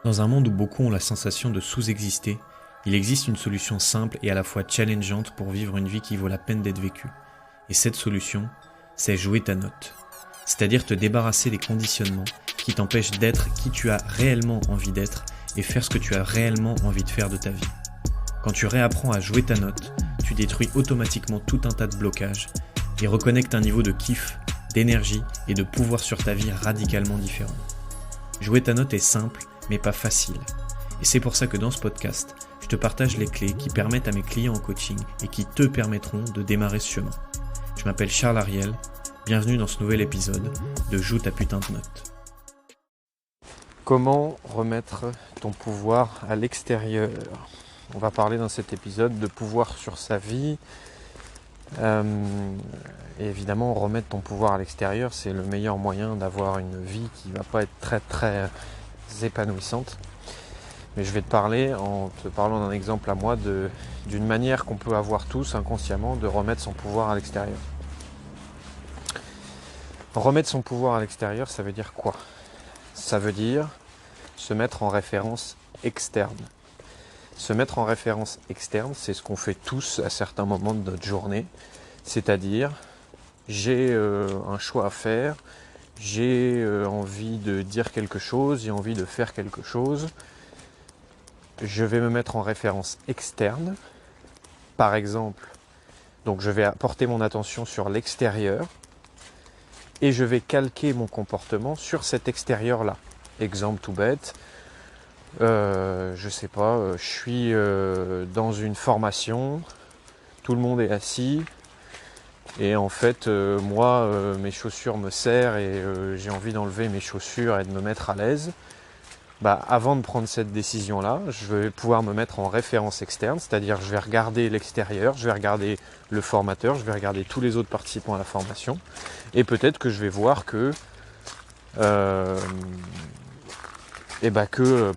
Dans un monde où beaucoup ont la sensation de sous-exister, il existe une solution simple et à la fois challengeante pour vivre une vie qui vaut la peine d'être vécue. Et cette solution, c'est jouer ta note. C'est-à-dire te débarrasser des conditionnements qui t'empêchent d'être qui tu as réellement envie d'être et faire ce que tu as réellement envie de faire de ta vie. Quand tu réapprends à jouer ta note, tu détruis automatiquement tout un tas de blocages et reconnectes un niveau de kiff, d'énergie et de pouvoir sur ta vie radicalement différent. Jouer ta note est simple, mais pas facile. Et c'est pour ça que dans ce podcast, je te partage les clés qui permettent à mes clients en coaching et qui te permettront de démarrer ce chemin. Je m'appelle Charles Ariel, bienvenue dans ce nouvel épisode de Joue ta putain de note. Comment remettre ton pouvoir à l'extérieur ? On va parler dans cet épisode de pouvoir sur sa vie. Et évidemment, remettre ton pouvoir à l'extérieur, c'est le meilleur moyen d'avoir une vie qui ne va pas être très très épanouissante. Mais je vais te parler, en te parlant d'un exemple à moi, d'une manière qu'on peut avoir tous inconsciemment de remettre son pouvoir à l'extérieur. Remettre son pouvoir à l'extérieur, ça veut dire quoi ? Ça veut dire se mettre en référence externe. Se mettre en référence externe, c'est ce qu'on fait tous à certains moments de notre journée. C'est-à-dire, j'ai un choix à faire, j'ai envie de dire quelque chose, j'ai envie de faire quelque chose. Je vais me mettre en référence externe. Par exemple, donc je vais porter mon attention sur l'extérieur et je vais calquer mon comportement sur cet extérieur-là. Exemple tout bête, je sais pas, je suis dans une formation, tout le monde est assis et en fait moi mes chaussures me serrent et j'ai envie d'enlever mes chaussures et de me mettre à l'aise. Avant de prendre cette décision-là, je vais pouvoir me mettre en référence externe, c'est-à-dire je vais regarder l'extérieur, je vais regarder le formateur, je vais regarder tous les autres participants à la formation et peut-être que je vais voir que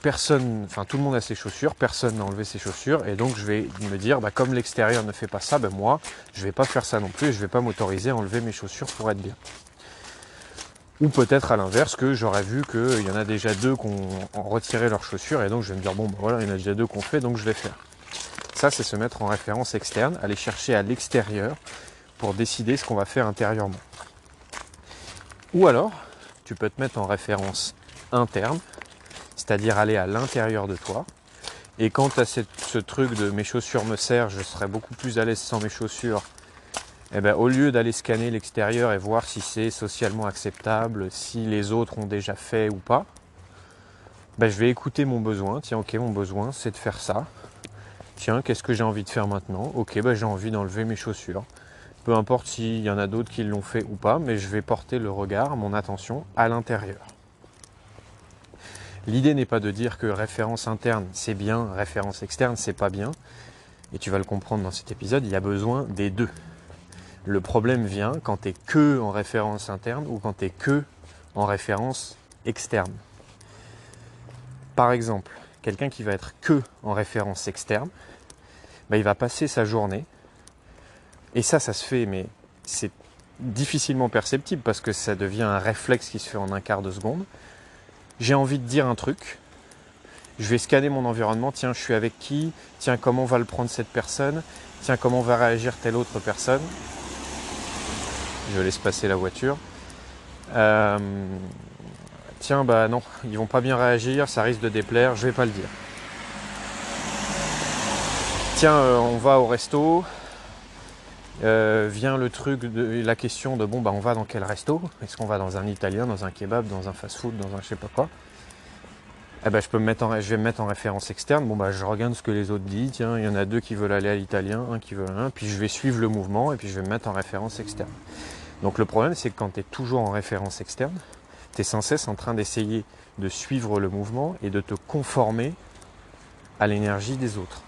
personne, tout le monde a ses chaussures, personne n'a enlevé ses chaussures et donc je vais me dire comme l'extérieur ne fait pas ça, moi je vais pas faire ça non plus et je vais pas m'autoriser à enlever mes chaussures pour être bien. Ou peut-être à l'inverse que j'aurais vu qu'il y en a déjà deux qui ont retiré leurs chaussures et donc je vais me dire il y en a déjà deux qu'on fait donc je vais faire. Ça c'est se mettre en référence externe, aller chercher à l'extérieur pour décider ce qu'on va faire intérieurement. Ou alors tu peux te mettre en référence interne, c'est-à-dire aller à l'intérieur de toi. Et quand tu as ce truc de mes chaussures me serrent, je serais beaucoup plus à l'aise sans mes chaussures. Au lieu d'aller scanner l'extérieur et voir si c'est socialement acceptable, si les autres ont déjà fait ou pas, je vais écouter mon besoin. Tiens, ok, mon besoin, c'est de faire ça. Tiens, qu'est-ce que j'ai envie de faire maintenant ? Ok, j'ai envie d'enlever mes chaussures. Peu importe s'il y en a d'autres qui l'ont fait ou pas, mais je vais porter le regard, mon attention à l'intérieur. L'idée n'est pas de dire que référence interne, c'est bien, référence externe, c'est pas bien. Et tu vas le comprendre dans cet épisode, il y a besoin des deux. Le problème vient quand tu es que en référence interne ou quand tu es que en référence externe. Par exemple, quelqu'un qui va être que en référence externe, il va passer sa journée, et ça se fait, mais c'est difficilement perceptible parce que ça devient un réflexe qui se fait en un quart de seconde. J'ai envie de dire un truc, je vais scanner mon environnement, tiens, je suis avec qui, tiens, comment va le prendre cette personne, tiens, comment va réagir telle autre personne. Je laisse passer la voiture. Tiens, non, ils vont pas bien réagir, ça risque de déplaire, je vais pas le dire. Tiens, on va au resto. Vient le truc, la question de on va dans quel resto ? Est-ce qu'on va dans un italien, dans un kebab, dans un fast-food, dans un je sais pas quoi ? Je vais me mettre en référence externe. Je regarde ce que les autres disent. Tiens, il y en a deux qui veulent aller à l'italien, un qui veut un. Puis je vais suivre le mouvement et puis je vais me mettre en référence externe. Donc le problème, c'est que quand tu es toujours en référence externe, tu es sans cesse en train d'essayer de suivre le mouvement et de te conformer à l'énergie des autres.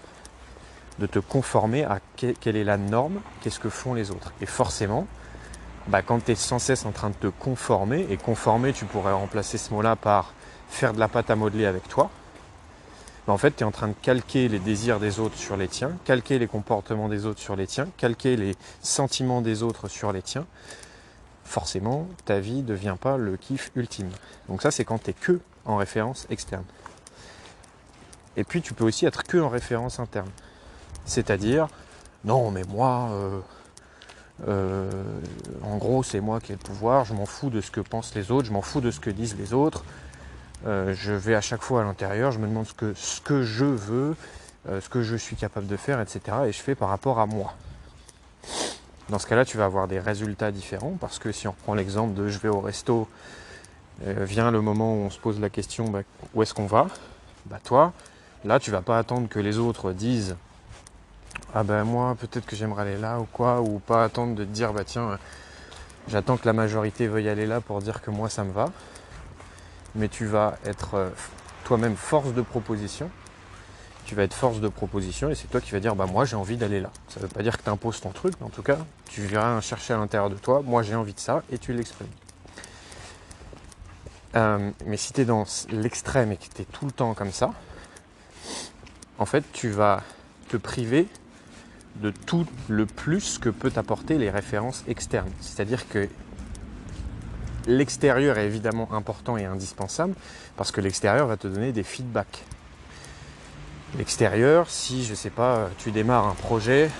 De te conformer à quelle est la norme, qu'est-ce que font les autres. Et forcément, quand tu es sans cesse en train de te conformer, et conformer, tu pourrais remplacer ce mot-là par faire de la pâte à modeler avec toi, en fait, tu es en train de calquer les désirs des autres sur les tiens, calquer les comportements des autres sur les tiens, calquer les sentiments des autres sur les tiens. Forcément, ta vie ne devient pas le kiff ultime. Donc ça, c'est quand tu es que en référence externe. Et puis tu peux aussi être que en référence interne. C'est-à-dire, non mais moi, en gros c'est moi qui ai le pouvoir, je m'en fous de ce que pensent les autres, je m'en fous de ce que disent les autres. Je vais à chaque fois à l'intérieur, je me demande ce que je veux, ce que je suis capable de faire, etc. Et je fais par rapport à moi. Dans ce cas-là, tu vas avoir des résultats différents parce que si on reprend l'exemple de je vais au resto, vient le moment où on se pose la question où est-ce qu'on va, toi, là tu vas pas attendre que les autres disent ah ben moi peut-être que j'aimerais aller là ou quoi, ou pas attendre de te dire tiens j'attends que la majorité veuille aller là pour dire que moi ça me va, mais tu vas être toi-même force de proposition. Tu vas être force de proposition et c'est toi qui vas dire moi j'ai envie d'aller là. Ça ne veut pas dire que tu imposes ton truc, mais en tout cas tu viens chercher à l'intérieur de toi, moi j'ai envie de ça, et tu l'exprimes. Mais si tu es dans l'extrême et que tu es tout le temps comme ça, en fait tu vas te priver de tout le plus que peut t'apporter les références externes. C'est-à-dire que l'extérieur est évidemment important et indispensable parce que l'extérieur va te donner des feedbacks. L'extérieur, si je sais pas, tu démarres un projet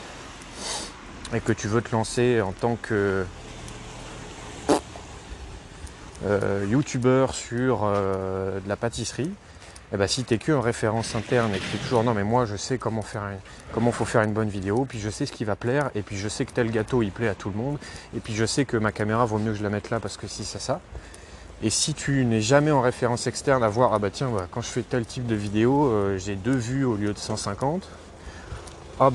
et que tu veux te lancer en tant que youtubeur sur de la pâtisserie, si tu n'es que en référence interne et que tu es toujours non mais moi je sais comment faut faire une bonne vidéo, puis je sais ce qui va plaire, et puis je sais que tel gâteau il plaît à tout le monde, et puis je sais que ma caméra vaut mieux que je la mette là parce que si ça. Et si tu n'es jamais en référence externe à voir quand je fais tel type de vidéo j'ai 2 vues au lieu de 150, en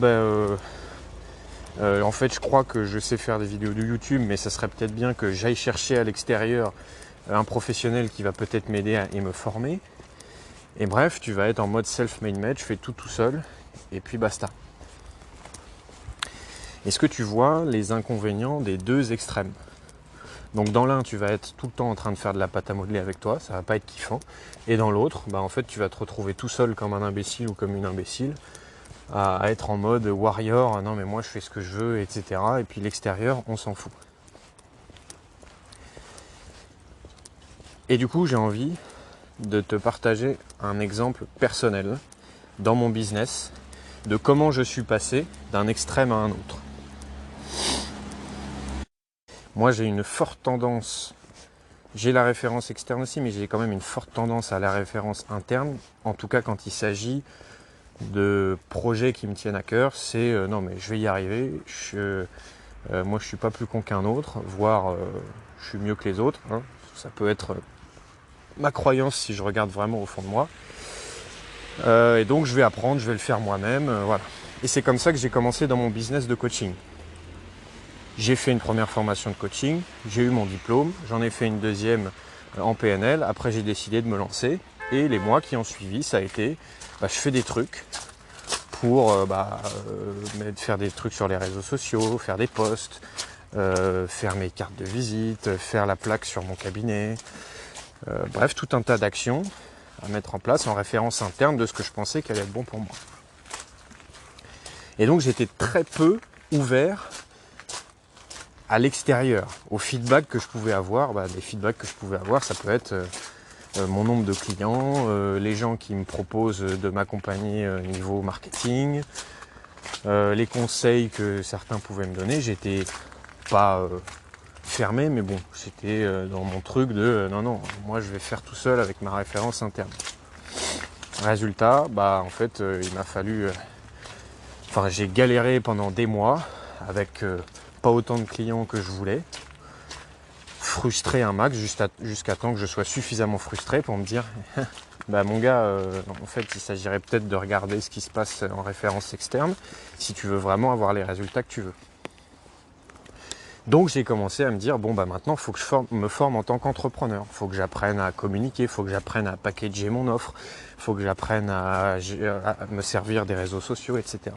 fait je crois que je sais faire des vidéos de YouTube, mais ça serait peut-être bien que j'aille chercher à l'extérieur un professionnel qui va peut-être m'aider et me former. Et bref, tu vas être en mode self-made man, je fais tout seul, et puis basta. Est-ce que tu vois les inconvénients des deux extrêmes ? Donc dans l'un, tu vas être tout le temps en train de faire de la pâte à modeler avec toi, ça va pas être kiffant. Et dans l'autre, en fait, tu vas te retrouver tout seul comme un imbécile ou comme une imbécile, à être en mode warrior, non mais moi je fais ce que je veux, etc. Et puis l'extérieur, on s'en fout. Et du coup, j'ai envie de te partager un exemple personnel dans mon business de comment je suis passé d'un extrême à un autre. Moi, j'ai une forte tendance, j'ai la référence externe aussi, mais j'ai quand même une forte tendance à la référence interne, en tout cas quand il s'agit de projets qui me tiennent à cœur. C'est non mais je vais y arriver, moi je suis pas plus con qu'un autre, voire je suis mieux que les autres, hein. Ça peut être ma croyance si je regarde vraiment au fond de moi. Et donc je vais apprendre, je vais le faire moi-même, voilà. Et c'est comme ça que j'ai commencé dans mon business de coaching. J'ai fait une première formation de coaching, j'ai eu mon diplôme, j'en ai fait une deuxième en PNL, après j'ai décidé de me lancer, et les mois qui ont suivi, ça a été, je fais des trucs pour faire des trucs sur les réseaux sociaux, faire des posts, faire mes cartes de visite, faire la plaque sur mon cabinet, bref, tout un tas d'actions à mettre en place en référence interne de ce que je pensais qu'allait être bon pour moi. Et donc j'étais très peu ouvert à l'extérieur, au feedback que je pouvais avoir. Les feedbacks que je pouvais avoir, ça peut être mon nombre de clients, les gens qui me proposent de m'accompagner niveau marketing, les conseils que certains pouvaient me donner. J'étais pas fermé, mais bon, j'étais dans mon truc de non, moi je vais faire tout seul avec ma référence interne. Résultat, en fait, il m'a fallu... j'ai galéré pendant des mois avec pas autant de clients que je voulais, frustré un max jusqu'à temps que je sois suffisamment frustré pour me dire mon gars, en fait, il s'agirait peut-être de regarder ce qui se passe en référence externe si tu veux vraiment avoir les résultats que tu veux. Donc j'ai commencé à me dire maintenant il faut que je me forme en tant qu'entrepreneur, il faut que j'apprenne à communiquer, il faut que j'apprenne à packager mon offre, il faut que j'apprenne à me servir des réseaux sociaux, etc.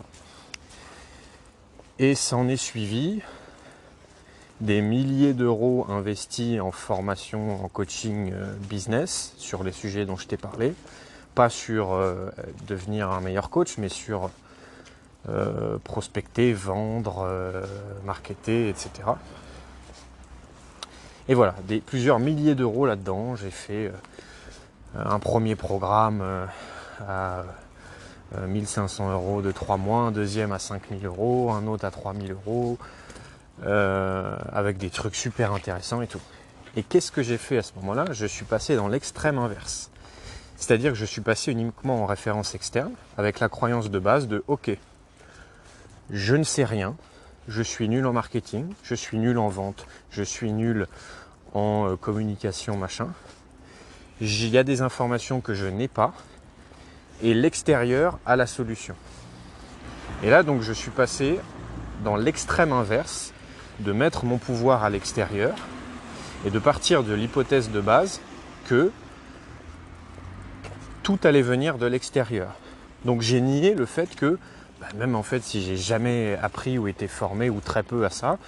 Et s'en est suivi des milliers d'euros investis en formation, en coaching business sur les sujets dont je t'ai parlé, pas sur devenir un meilleur coach, mais sur prospecter, vendre, marketer, etc. Et voilà, plusieurs milliers d'euros là-dedans. J'ai fait un premier programme à 1500 € de 3 mois, un deuxième à 5000 €, un autre à 3000 €, avec des trucs super intéressants et tout. Et qu'est-ce que j'ai fait à ce moment-là? Je suis passé dans l'extrême inverse. C'est-à-dire que je suis passé uniquement en référence externe, avec la croyance de base de « Ok, je ne sais rien, je suis nul en marketing, je suis nul en vente, je suis nul en communication, machin. Il y a des informations que je n'ai pas, et l'extérieur a la solution. » Et là, donc, je suis passé dans l'extrême inverse, de mettre mon pouvoir à l'extérieur, et de partir de l'hypothèse de base que tout allait venir de l'extérieur. Donc j'ai nié le fait que, même en fait, si j'ai jamais appris ou été formé ou très peu à ça,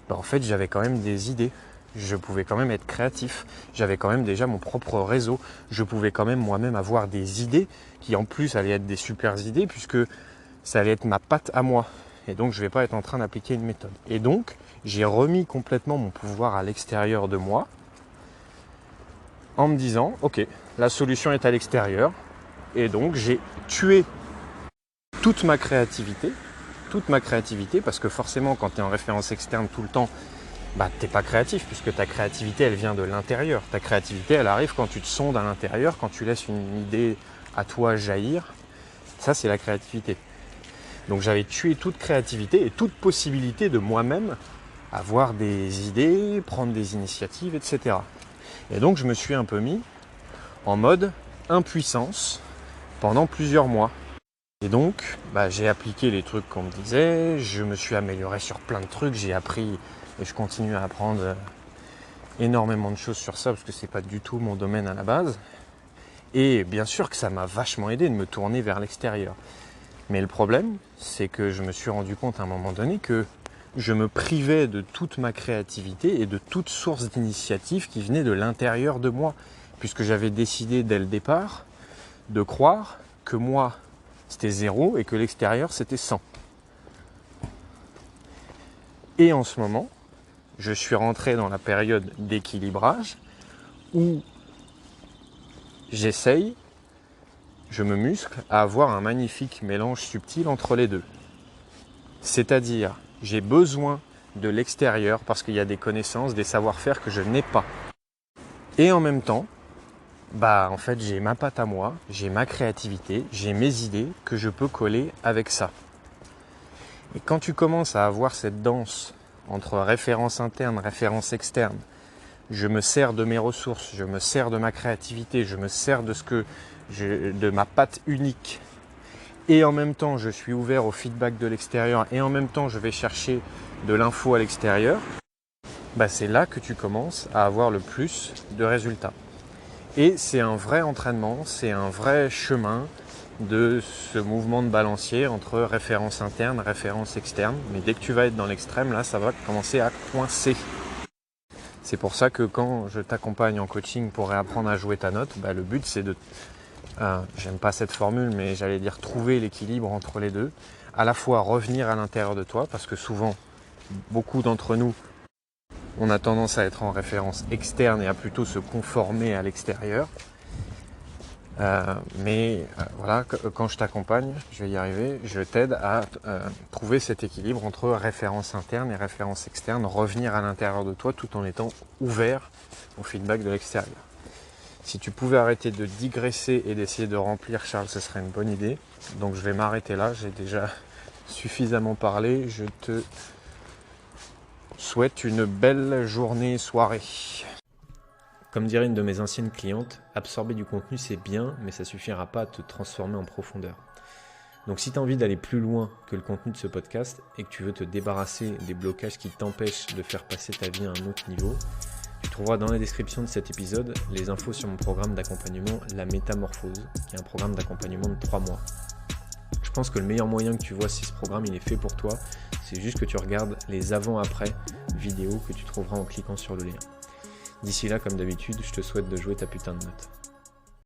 en fait j'avais quand même des idées. Je pouvais quand même être créatif. J'avais quand même déjà mon propre réseau. Je pouvais quand même moi-même avoir des idées qui en plus allaient être des super idées puisque ça allait être ma patte à moi. Et donc je ne vais pas être en train d'appliquer une méthode. Et donc j'ai remis complètement mon pouvoir à l'extérieur de moi en me disant, ok, la solution est à l'extérieur. Et donc j'ai tué toute ma créativité, parce que forcément quand tu es en référence externe tout le temps, t'es pas créatif, puisque ta créativité elle vient de l'intérieur. Ta créativité elle arrive quand tu te sondes à l'intérieur, quand tu laisses une idée à toi jaillir. Ça c'est la créativité. Donc j'avais tué toute créativité et toute possibilité de moi-même avoir des idées, prendre des initiatives, etc. Et donc je me suis un peu mis en mode impuissance pendant plusieurs mois. Et donc j'ai appliqué les trucs qu'on me disait, je me suis amélioré sur plein de trucs, j'ai appris et je continue à apprendre énormément de choses sur ça parce que c'est pas du tout mon domaine à la base. Et bien sûr que ça m'a vachement aidé de me tourner vers l'extérieur. Mais le problème, c'est que je me suis rendu compte à un moment donné que je me privais de toute ma créativité et de toute source d'initiative qui venait de l'intérieur de moi, puisque j'avais décidé dès le départ de croire que moi, c'était 0 et que l'extérieur, c'était 100. Et en ce moment, je suis rentré dans la période d'équilibrage où j'essaye, je me muscle à avoir un magnifique mélange subtil entre les deux. C'est-à-dire, j'ai besoin de l'extérieur parce qu'il y a des connaissances, des savoir-faire que je n'ai pas. Et en même temps, en fait, j'ai ma patte à moi, j'ai ma créativité, j'ai mes idées que je peux coller avec ça. Et quand tu commences à avoir cette danse entre référence interne, référence externe, je me sers de mes ressources, je me sers de ma créativité, je me sers de ma patte unique. Et en même temps, je suis ouvert au feedback de l'extérieur et en même temps, je vais chercher de l'info à l'extérieur. C'est là que tu commences à avoir le plus de résultats. Et c'est un vrai entraînement, c'est un vrai chemin de ce mouvement de balancier entre référence interne, référence externe. Mais dès que tu vas être dans l'extrême, là, ça va commencer à coincer. C'est pour ça que quand je t'accompagne en coaching pour réapprendre à jouer ta note, le but c'est de... j'aime pas cette formule, mais j'allais dire trouver l'équilibre entre les deux. À la fois revenir à l'intérieur de toi, parce que souvent, beaucoup d'entre nous, on a tendance à être en référence externe et à plutôt se conformer à l'extérieur. Voilà, quand je t'accompagne, je vais y arriver, je t'aide à trouver cet équilibre entre référence interne et référence externe, revenir à l'intérieur de toi tout en étant ouvert au feedback de l'extérieur. Si tu pouvais arrêter de digresser et d'essayer de remplir, Charles, ce serait une bonne idée. Donc je vais m'arrêter là, j'ai déjà suffisamment parlé. Je te souhaite une belle journée, soirée. Comme dirait une de mes anciennes clientes, absorber du contenu c'est bien, mais ça suffira pas à te transformer en profondeur. Donc si tu as envie d'aller plus loin que le contenu de ce podcast et que tu veux te débarrasser des blocages qui t'empêchent de faire passer ta vie à un autre niveau, tu trouveras dans la description de cet épisode les infos sur mon programme d'accompagnement La Métamorphose, qui est un programme d'accompagnement de 3 mois. Je pense que le meilleur moyen que tu vois si ce programme il est fait pour toi, c'est juste que tu regardes les avant-après vidéos que tu trouveras en cliquant sur le lien. D'ici là, comme d'habitude, je te souhaite de jouer ta putain de note.